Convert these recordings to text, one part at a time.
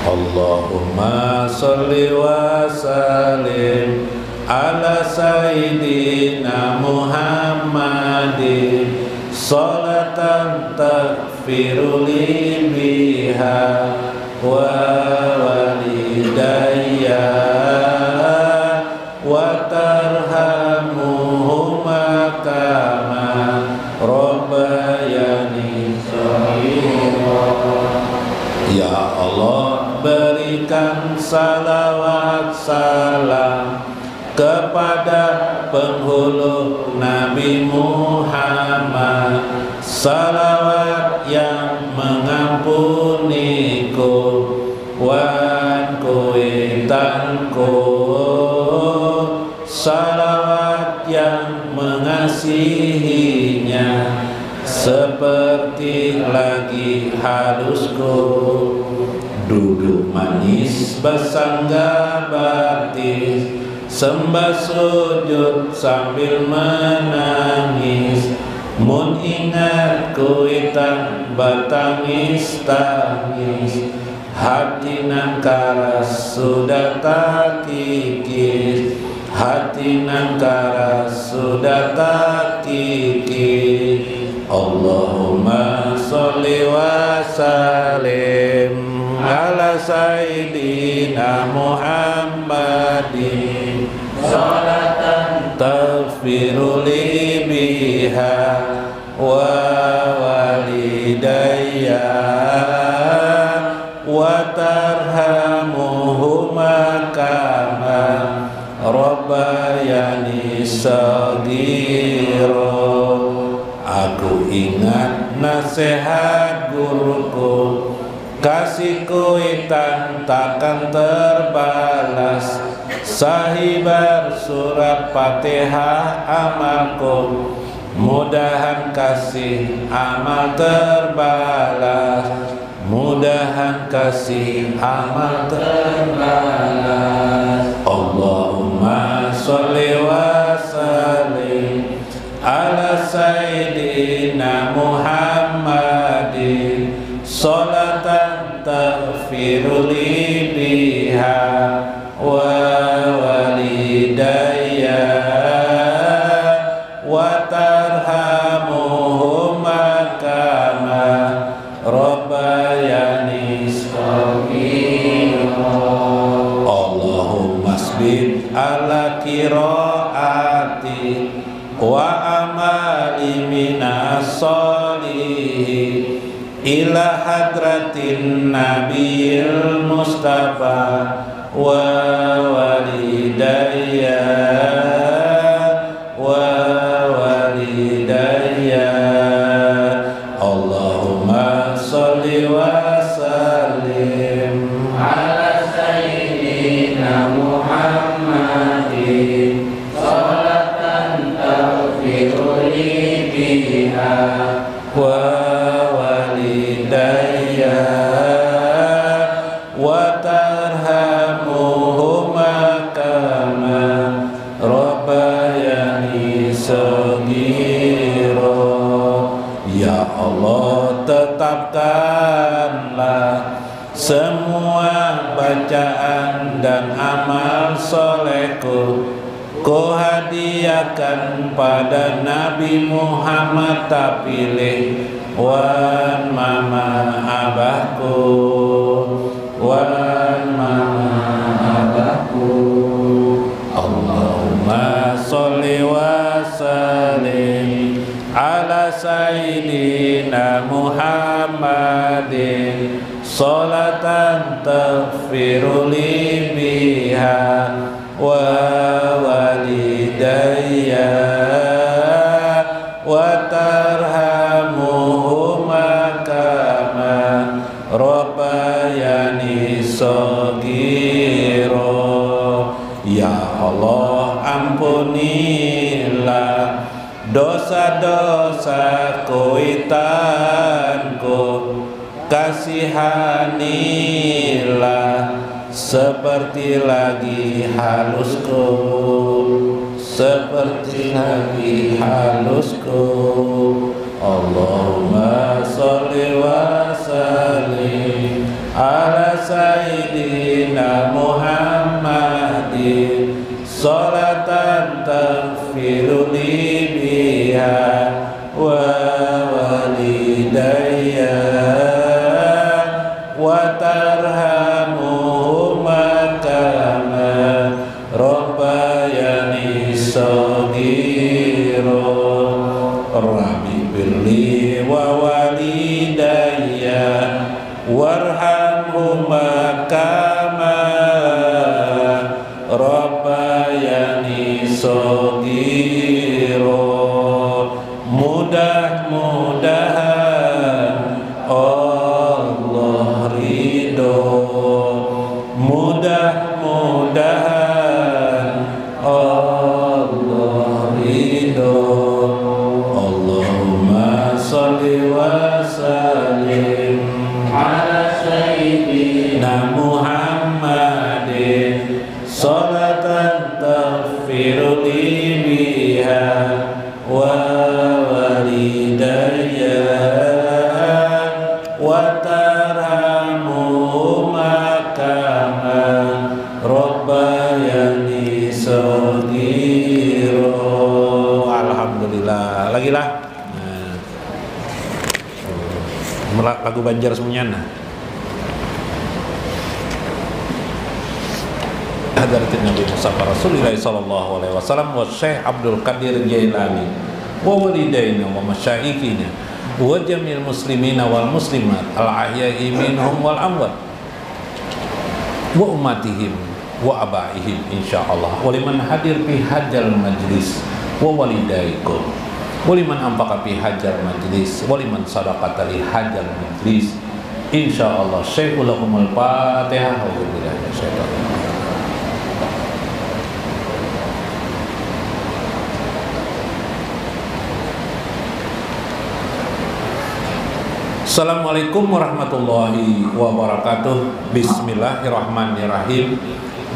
Allahumma sholli wa sallim ala sayyidina Muhammadin sholatan taghfiru li biha wa walidayya wa tarhamuhuma kama rabbayani shaghira. Ya Allah, berikan salawat salam kepada penghulu Nabi Muhammad, salawat yang mengampuniku wan kuitanku, salawat yang mengasihinya seperti lagi halusku. Duduk manis bersangga batis, sembah sujud sambil menangis, mun ingat kuitan batangis-tangis, hati nan karas sudah tak kikis, hati nan karas sudah tak kikis. Allahumma sholli wa sallim ala sayyidina Muhammadin sholatan taghfiru li biha wa walidayya wa tarhamuhuma kama rabbayani shaghira. Aku ingat nasihat guruku, kasih kuitan takkan terbalas, sahibar surat Fatihah amalku, mudahan kasih amal terbalas, mudahan kasih amal terbalas. Allahumma sholli wa sallim ala sayyidina Muhammadin sholatan taghfiru li biha wa walidayya wa tarhamuhuma kama rabbayani shaghira. Allahumma sbit ala qiraati wa amali minas sholihin ila hadratin nabiyil mustafa wa walidayya wa walidayya. Allahumma sholli wa sallim ala sayyidina Muhammadin sholatan taghfiru li biha wa walidayya wa tarhamuhuma kama rabbayani shaghira. Ya Allah, tetapkanlah semua bacaan dan amal solehku ku hadiahkan pada Nabi Muhammad terpilih, wan mama abahku, wan mama abahku. Allahumma sholli wa sallim ala sayyidina Muhammadin sholatan taghfiru li biha wa walidayya wa tarhamuhuma kama rabbayani shaghira. Ya Allah, ampunilah dosa-dosa kuitanku, kasihanilah seperti lagi halusku, seperti lagi halusku. Allahumma sholli wa sallim ala sayyidina Muhammadin salatan taghfiru li biha wa walidayya wa tarhamuhuma kama rabbayani shaghira rabbi birli wa walidayya warhamhuma kama rabbayani shaghira. Mudah-mudahan Allah ridho, mudah-mudahan Allah ridho. Allahumma sholli wa sallim ala sayyidina Muhammadin salatan taghfiru li biha wa walidayya wa tarhamuhuma kama rabbayani shaghira. Alhamdulillah. Lagi lah. Lagu Banjar semuanya. Hadratin Nabi Mustafa Rasulullah sallallahu alaihi wasallam wa Syekh Abdul Qadir Jailani wa walidaina wa masyayikhina wa jamil muslimina wal muslimat al ahya'i minhum wal amwat wa ummatihim wa abaihim insyaallah wa liman hadir fi hadzal majlis wa walidaikum wa liman anfaqa fi hadzal majlis wa liman sadaqata li hadzal majlis insyaallah. Syekhul lahumul Fatihah. Auzubillahi minasyaitonir. Assalamualaikum warahmatullahi wabarakatuh. Bismillahirrahmanirrahim.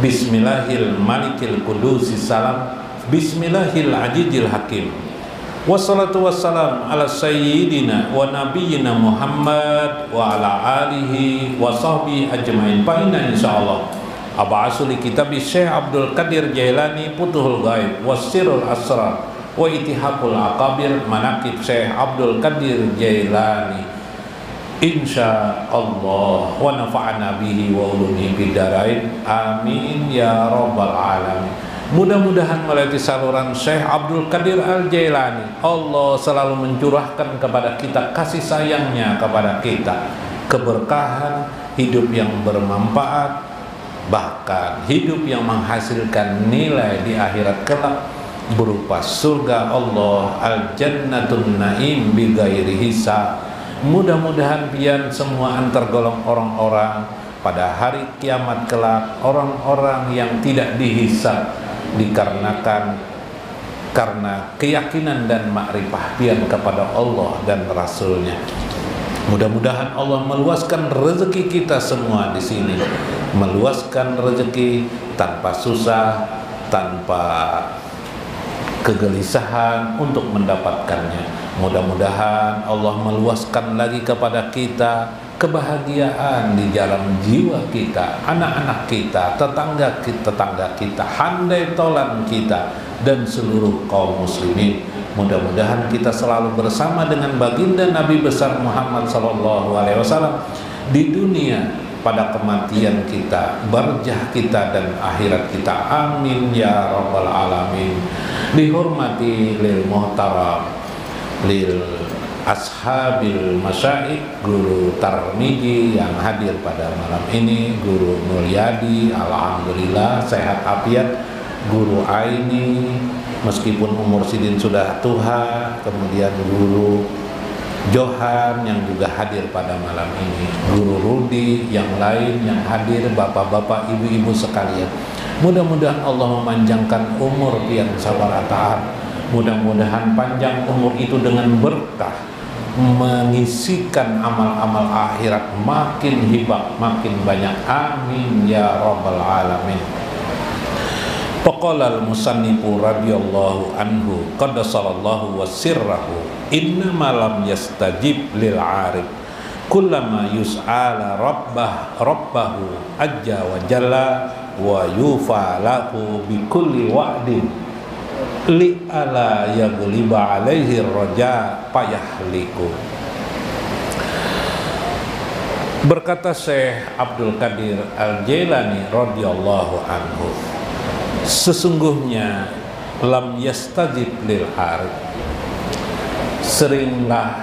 Bismillahil malikil qudusis salam. Bismillahil ajijil hakim. Wassalatu wassalam ala sayyidina wa nabiyyina Muhammad wa ala alihi wa sahbihi ajmain. Fa inna insyaallah ab'asu li kitabi Syekh Abdul Qadir Jailani Futuhul Ghaib Wasirul Asrar wa Itihaqul Aqabir Manaqib Syekh Abdul Qadir Jailani insya Allah wa nafa'ana bihi wa ulumihi bidarain amin ya rabbal alamin. Mudah-mudahan melalui saluran Syekh Abdul Qadir Al-Jailani Allah selalu mencurahkan kepada kita kasih sayangnya kepada kita, keberkahan, hidup yang bermanfaat, bahkan hidup yang menghasilkan nilai di akhirat kelak berupa surga Allah al-jannatun na'im bi ghairi hisab. Mudah-mudahan pian semua antar golong orang-orang pada hari kiamat kelak, orang-orang yang tidak dihisab dikarenakan karena keyakinan dan makrifah pian kepada Allah dan Rasulnya. Mudah-mudahan Allah meluaskan rezeki kita semua di sini, meluaskan rezeki tanpa susah, tanpa kegelisahan untuk mendapatkannya. Mudah-mudahan Allah meluaskan lagi kepada kita kebahagiaan di dalam jiwa kita, anak-anak kita, tetangga kita, handai tolan kita, dan seluruh kaum muslimin. Mudah-mudahan kita selalu bersama dengan baginda Nabi besar Muhammad SAW di dunia, pada kematian kita, barjah kita, dan akhirat kita. Amin ya rabbal alamin. Dihormati lil muhtaram lil ashabil masyaikh Guru Tarmiji yang hadir pada malam ini, Guru Mulyadi alhamdulillah sehat afiat, Guru Aini meskipun umur sidin sudah tua, kemudian Guru Johan yang juga hadir pada malam ini, Guru Rudi yang lain yang hadir, bapak-bapak, ibu-ibu sekalian. Mudah-mudahan Allah memanjangkan umur pian sabar taat. Mudah-mudahan panjang umur itu dengan berkah, mengisikan amal-amal akhirat makin hibah, makin banyak. Amin ya rabbal alamin. Faqala al-musannifu radhiyallahu anhu qaddasallahu wa sirrahu inna ma lam yastajib lil arif kullama yus'ala rabbahu ajja wa jalla wa yufa lahu bi kulli wa'din li ala yaghliba alaihi raja payahliku. Berkata Syekh Abdul Qadir Al-Jailani radhiyallahu anhu, sesungguhnya lam yastajib lil arif, seringlah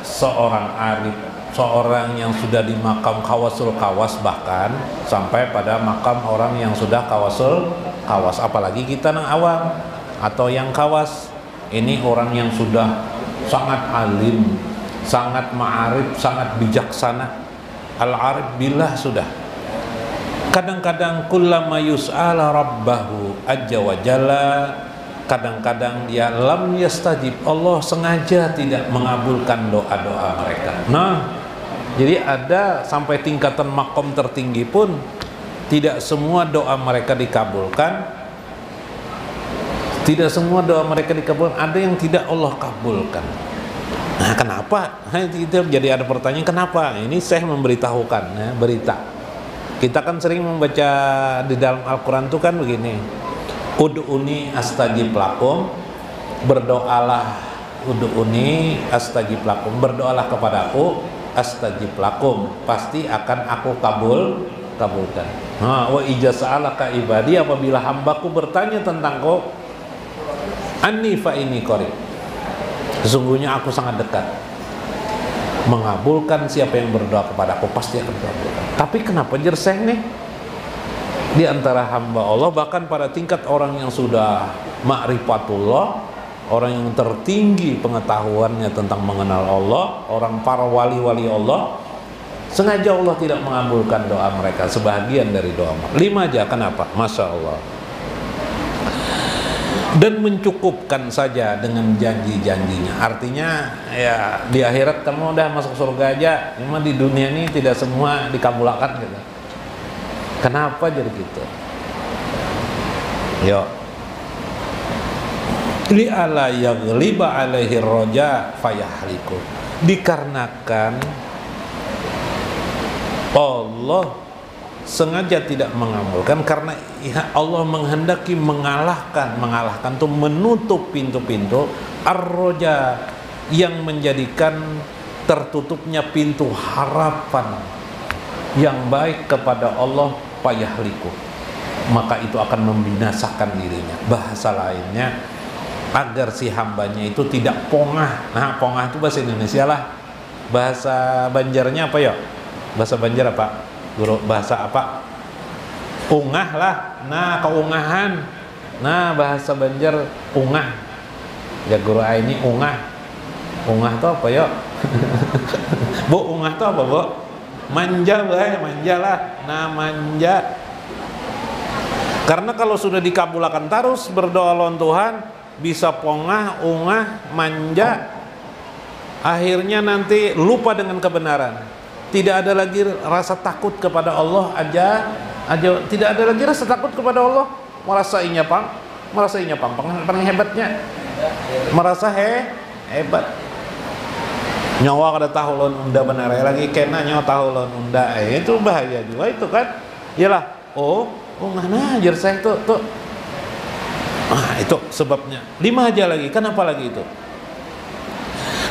seorang arif, seorang yang sudah di makam kawasul kawas, bahkan sampai pada makam orang yang sudah kawasul kawas, apalagi kita yang awam atau yang kawas, ini orang yang sudah sangat alim, sangat ma'arif, sangat bijaksana, al-arif billah sudah. Kadang-kadang kullama yus'ala rabbahu ajja wa jalla, kadang-kadang dia lam yastajib, Allah sengaja tidak mengabulkan doa-doa mereka. Nah, jadi ada sampai tingkatan makom tertinggi pun tidak semua doa mereka dikabulkan. Tidak semua doa mereka dikabulkan, ada yang tidak Allah kabulkan. Nah, kenapa? Itu jadi ada pertanyaan, kenapa? Ini saya memberitahukan ya, berita. Kita kan sering membaca di dalam Al-Quran itu kan begini, ud'uni astajib lakum, berdoalah, ud'uni astajib lakum, berdoalah kepadaku astajib lakum, pasti akan aku kabulkan. Nah, wa ijaza'alaka ibadi, apabila hambaku bertanya tentangku, anni fa inni qarib, sesungguhnya aku sangat dekat mengabulkan siapa yang berdoa kepadaku, pasti akan kabulkan. Tapi kenapa jerseh nih di antara hamba Allah, bahkan pada tingkat orang yang sudah ma'rifatullah, orang yang tertinggi pengetahuannya tentang mengenal Allah, orang para wali-wali Allah, sengaja Allah tidak mengabulkan doa mereka, sebahagian dari doa mereka. 5 aja, kenapa? Masya Allah. Dan mencukupkan saja dengan janji-janjinya. Artinya ya di akhirat kamu udah masuk surga aja, cuma di dunia ini tidak semua dikabulkan gitu. Kenapa jadi gitu? Yo, li ala yaghliba alaihi roja fayahliku, dikarenakan Allah sengaja tidak mengabulkan, karena ya Allah menghendaki mengalahkan itu menutup pintu-pintu ar-roja, yang menjadikan tertutupnya pintu harapan yang baik kepada Allah, payahliku, maka itu akan membinasakan dirinya. Bahasa lainnya, agar si hambanya itu tidak pongah. Nah, pongah itu bahasa Indonesia lah, bahasa Banjarnya apa ya? Bahasa Banjar apa? Guru bahasa apa? Ungah lah. Nah, keungahan. Nah, bahasa Banjar ungah. Ya guru ini ungah. Ungah itu apa ya? Bu, ungah itu apa, Bu? Manja lah, manja lah. Nah, manja. Karena kalau sudah dikabulkan terus berdoa lawan Tuhan, bisa pongah, ungah, manja, akhirnya nanti lupa dengan kebenaran. Tidak ada lagi rasa takut kepada Allah aja tidak ada lagi rasa takut kepada Allah, merasa inya paling hebatnya, merasa hebat. Nyawa kada tahu lawan unda benar lagi kena nyawa tahu lawan unda, itu bahaya juga itu kan. Iyalah, mana ajar saya tuh. Ah, itu sebabnya. 5 aja lagi. Kenapa lagi itu?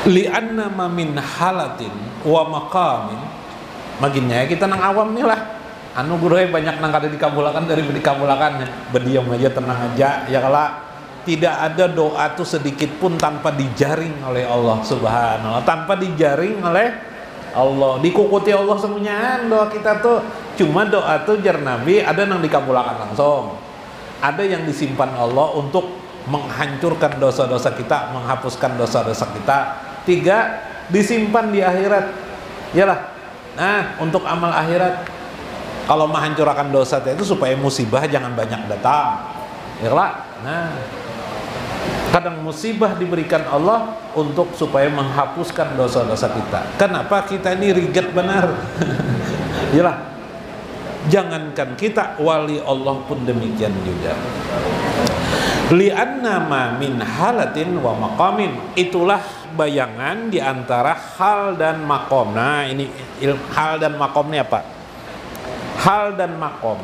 Li'anna ma min halatin wa maqamin, maginnya kita nang awam nih lah, anu guru banyak nang kada dikabulakan dari dikabulakannya, berdiam aja, tenang aja ya. Kalau tidak ada doa tuh sedikit pun tanpa dijaring oleh Allah subhanallah, tanpa dijaring oleh Allah, dikukuti Allah semuanya doa kita tuh. Cuma doa tuh jar Nabi ada nang dikabulakan langsung, ada yang disimpan Allah untuk menghancurkan dosa-dosa kita, menghapuskan dosa-dosa kita. 3, disimpan di akhirat. Yalah. Nah, untuk amal akhirat, kalau menghancurkan dosa itu supaya musibah jangan banyak datang. Yalah. Nah, kadang musibah diberikan Allah untuk supaya menghapuskan dosa-dosa kita. Kenapa kita ini riget benar? Yalah. Jangankan kita, wali Allah pun demikian juga. Li'anna ma min halatin wa maqamin, itulah bayangan di antara hal dan makom. Nah, ini hal dan makom ini apa? Hal dan makom.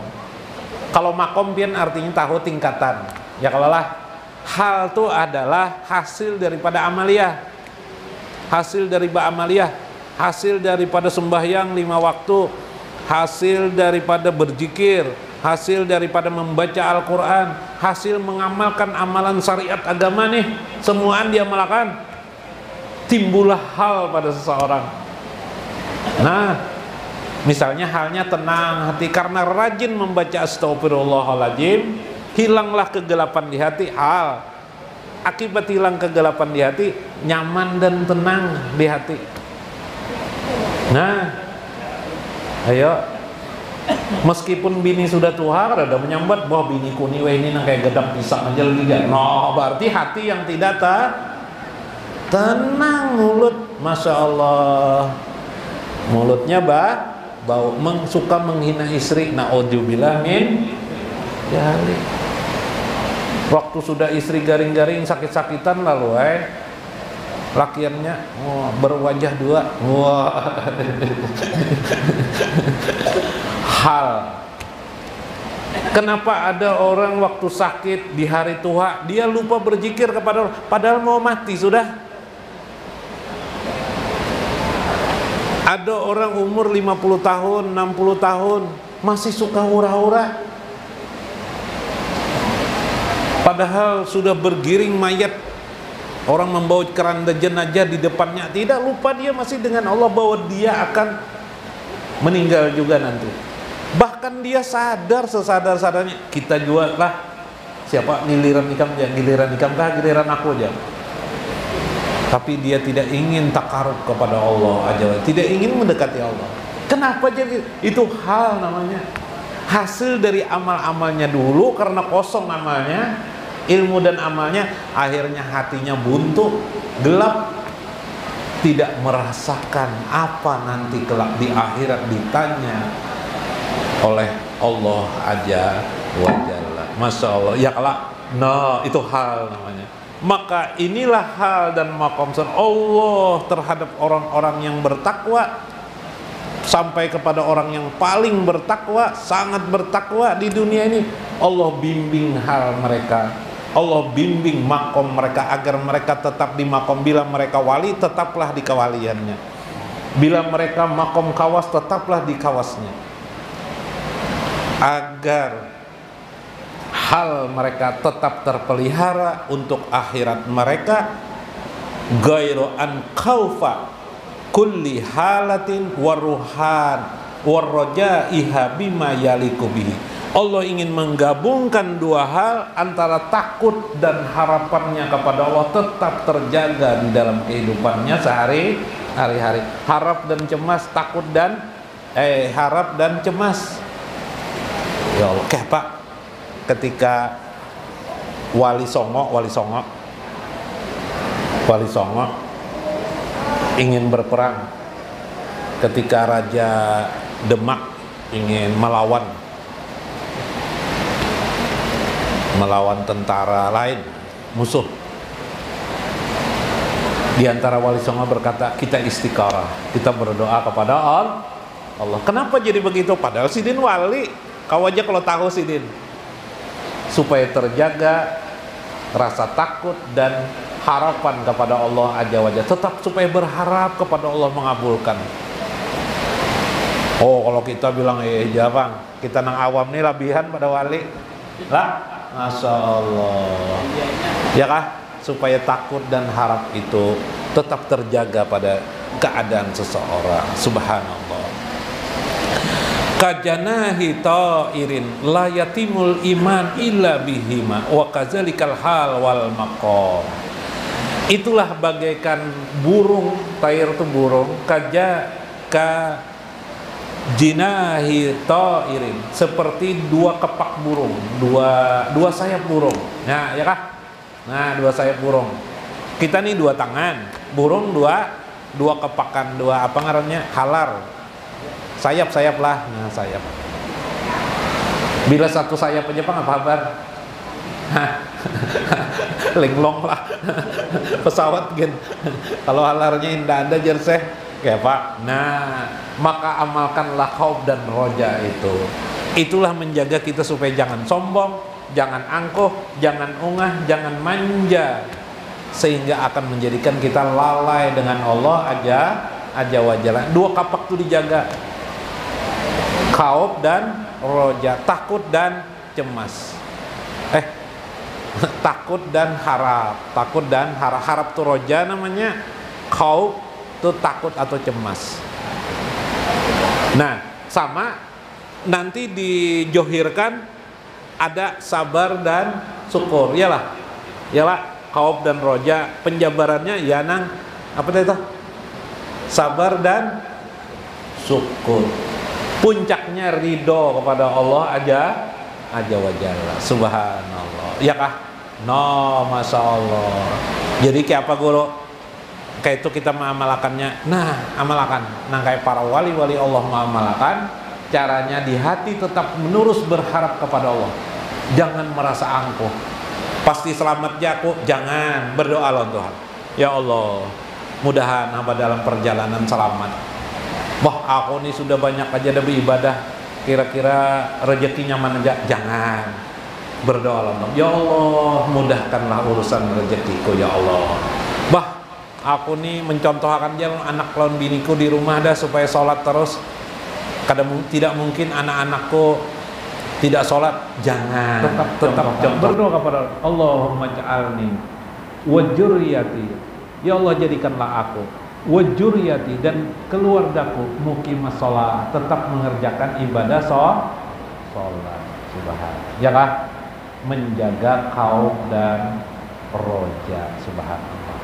Kalau makom pian artinya tahu tingkatan. Ya kalau lah hal itu adalah hasil daripada amaliyah. Hasil daripada amaliyah, hasil daripada sembahyang 5 waktu, hasil daripada berzikir, hasil daripada membaca Al-Quran, hasil mengamalkan amalan syariat agama nih, semuaan dia melakukan, timbullah hal pada seseorang. Nah, misalnya halnya tenang hati karena rajin membaca astagfirullahaladzim, hilanglah kegelapan di hati. Hal akibat hilang kegelapan di hati, nyaman dan tenang di hati. Nah, ayo, meskipun bini sudah tua, ada menyambat bahwa bini kuni ini nang kayak gedang pisang aja lagi gak. No, berarti hati yang tidak tenang, mulut, masya Allah, mulutnya bau, suka menghina istri. Naudzubillah min dzalik. Waktu sudah istri garing-garing sakit-sakitan lalu lakiannya berwajah dua. Wah. Hal. Kenapa ada orang waktu sakit di hari tua dia lupa berzikir kepada Allah, padahal mau mati sudah. Ada orang umur 50 tahun, 60 tahun masih suka hura-hura. Padahal sudah bergiring mayat, orang membawa keranda jenazah di depannya, tidak lupa dia masih dengan Allah bahwa dia akan meninggal juga nanti. Bahkan dia sadar sesadar-sadarnya, kita jual lah, siapa giliran nikam kah giliran aku aja. Tapi dia tidak ingin takarub kepada Allah aja, tidak ingin mendekati Allah. Kenapa jadi itu hal namanya? Hasil dari amal-amalnya dulu karena kosong amalnya, ilmu dan amalnya, akhirnya hatinya buntu, gelap, tidak merasakan apa nanti kelak di akhirat ditanya oleh Allah aja wa jalla. Masya Allah, ya kelak. Nah, itu hal namanya. Maka inilah hal dan maqam Allah terhadap orang-orang yang bertakwa, sampai kepada orang yang paling bertakwa, sangat bertakwa di dunia ini. Allah bimbing hal mereka, Allah bimbing makom mereka agar mereka tetap di makom. Bila mereka wali, tetaplah di kewaliannya. Bila mereka makom kawas, tetaplah di kawasnya. Agar hal mereka tetap terpelihara untuk akhirat mereka. Ghairu an khaufa kulli halatin waruhan warrajaiha bima yaliku bihi. Allah ingin menggabungkan dua hal, antara takut dan harapannya kepada Allah tetap terjaga di dalam kehidupannya sehari-hari. Harap dan cemas, takut dan harap dan cemas. Ya Allah, Pak, ketika Wali Songo ingin berperang, ketika Raja Demak ingin melawan tentara lain, musuh. Di antara Wali Songo berkata, kita istikharah, kita berdoa kepada Allah. Kenapa jadi begitu? Padahal Sidin wali, kau aja kalau tahu Sidin, supaya terjaga rasa takut dan harapan kepada Allah aja wajah, tetap supaya berharap kepada Allah mengabulkan. Oh, kalau kita bilang jarang, kita nang awam nih labihan pada wali lah, masya Allah, ya kah? Supaya takut dan harap itu tetap terjaga pada keadaan seseorang. Subhanallah. Kajanahi ta'irin la yatimul iman illa bihima wa kazalikal hal wal maqam. Itulah bagaikan burung, tair itu burung, jinahi ta'irin, seperti dua kepak burung, dua sayap burung. Nah, ya kah? Nah, dua sayap burung. Kita nih dua tangan, burung dua kepakan, dua apa ngarannya? Halar. Sayap lah. Nah, sayap. Bila satu sayap aja Pak, apa kabar? linglong lah. Pesawat gen. Kalau halarnya indah jerseh kayak Pak. Nah, maka amalkanlah khauf dan roja itu. Itulah menjaga kita supaya jangan sombong, jangan angkuh, jangan ungah, jangan manja, sehingga akan menjadikan kita lalai dengan Allah aja wajalla. Dua kapak itu dijaga, khauf dan roja, takut dan cemas. Takut dan harap. Takut dan harap tuh roja namanya, khauf tuh takut atau cemas. Nah, sama nanti dijohirkan ada sabar dan syukur. Iyalah khauf dan roja, penjabarannya ya nang apa itu? Sabar dan syukur. Puncaknya ridho kepada Allah aja wajalla. Subhanallah. Ya kah? No, masya Allah. Jadi kayak apa guru? Kayak itu kita mengamalkannya. Nah, amalkan. Nah, kayak para wali-wali Allah mengamalkan. Caranya di hati tetap menurus berharap kepada Allah. Jangan merasa angkuh. Pasti selamat jaku. Jangan, berdoa loh Tuhan. Ya Allah, mudahan hamba dalam perjalanan selamat. Wah, aku nih sudah banyak aja ada beribadah. Kira-kira rezekinya mana aja? Jangan. Berdoa loh. Ya Allah, mudahkanlah urusan rezekiku ya Allah. Aku nih mencontohkan jalan anak lawan biniku di rumah dah supaya sholat terus. Kadang tidak mungkin anak-anakku tidak sholat. Jangan. Tetap berdoa kepada Allahumma ja'alni wa dzurriyyati. Ya Allah, jadikanlah aku wa dzurriyyati dan keluargaku muqimas shalah, tetap mengerjakan ibadah sholat. Subhanallah. Ya kah? Menjaga khauf dan roja. Subhanallah.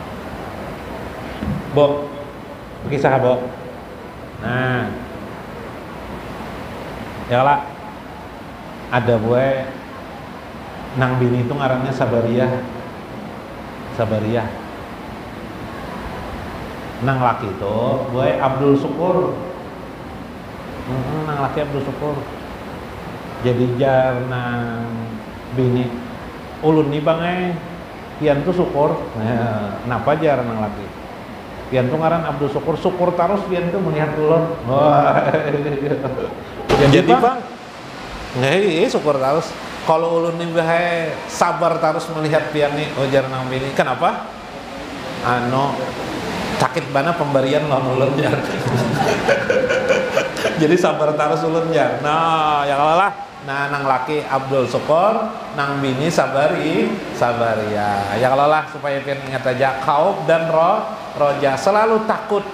Bo, kisah Bo. Nah, ya lah, ada gue nang bini itu ngarannya Sabariyah. Nang laki itu gue Abdul Syukur. Nang laki Abdul Syukur. Jadi jar nang bini ulun nih bang pian tuh syukur. Nah, kenapa jar nang laki? Pian tuh ngaran Abdul Syukur, syukur terus pian tuh melihat ulun. Wah. Jadi bang, syukur terus. Kalau ulun nih bae sabar terus melihat pian nih jar nang bini. Kenapa? Sakit bana pemberian lah ulun jar. Jadi sabar terus ulun jar. Nah, ya kalah. Nah, nang laki Abdul Syukur, nang bini Sabariyah. Ya kalah supaya pian ingat aja khauf dan roja, selalu takut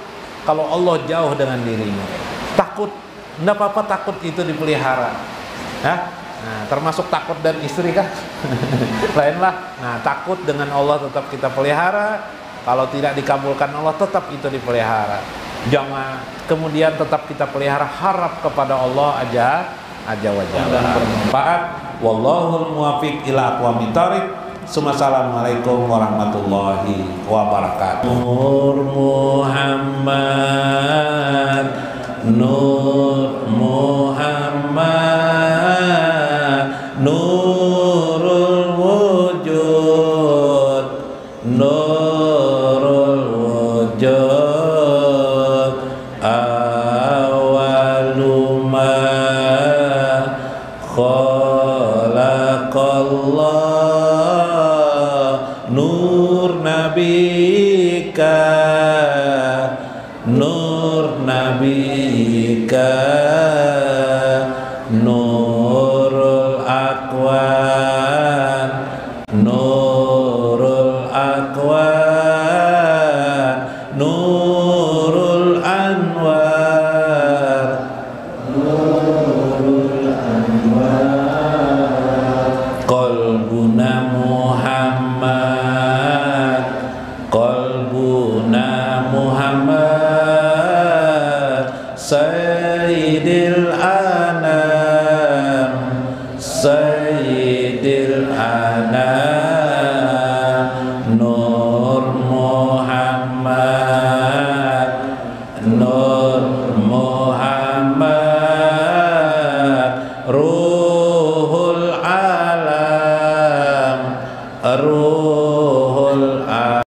kalau Allah jauh dengan dirinya. Takut, enggak apa-apa takut itu dipelihara. Nah, termasuk takut dan istri kah? Lain lah. Nah, takut dengan Allah tetap kita pelihara. Kalau tidak dikabulkan Allah tetap itu dipelihara. Jangan kemudian tetap kita pelihara harap kepada Allah aja wajalla dan bermanfaat. Wallahul muwaffiq ila aqwamit thoriq. Assalamualaikum warahmatullahi wabarakatuh. Nur Muhammad, Nur Muhammad, Nurul Wujud, Nurul Wujud, awwalu ma khalaqallah. Nur nabika, nur nabika, nurul akwan, nurul akwan, nurul anwar, nurul anwar. Qalbuna Muhammad, qalbuna Muhammad, Sayyidil